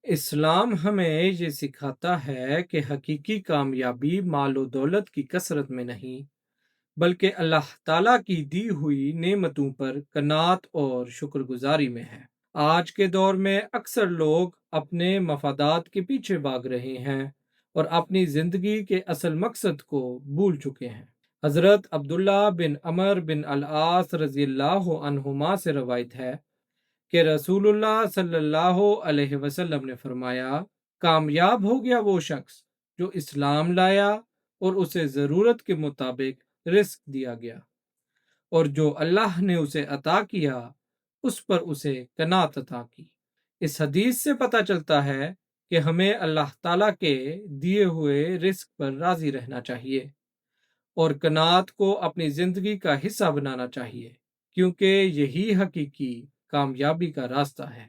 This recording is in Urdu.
اسلام ہمیں یہ سکھاتا ہے کہ حقیقی کامیابی مال و دولت کی کثرت میں نہیں بلکہ اللہ تعالیٰ کی دی ہوئی نعمتوں پر قناعت اور شکر گزاری میں ہے۔ آج کے دور میں اکثر لوگ اپنے مفادات کے پیچھے بھاگ رہے ہیں اور اپنی زندگی کے اصل مقصد کو بھول چکے ہیں۔ حضرت عبداللہ بن عمر بن العاص رضی اللہ عنہما سے روایت ہے کہ رسول اللہ صلی اللہ علیہ وسلم نے فرمایا، کامیاب ہو گیا وہ شخص جو اسلام لایا اور اسے ضرورت کے مطابق رزق دیا گیا، اور جو اللہ نے اسے عطا کیا اس پر اسے قناعت عطا کی۔ اس حدیث سے پتہ چلتا ہے کہ ہمیں اللہ تعالیٰ کے دیے ہوئے رزق پر راضی رہنا چاہیے اور قناعت کو اپنی زندگی کا حصہ بنانا چاہیے، کیونکہ یہی حقیقی کامیابی کا راستہ ہے۔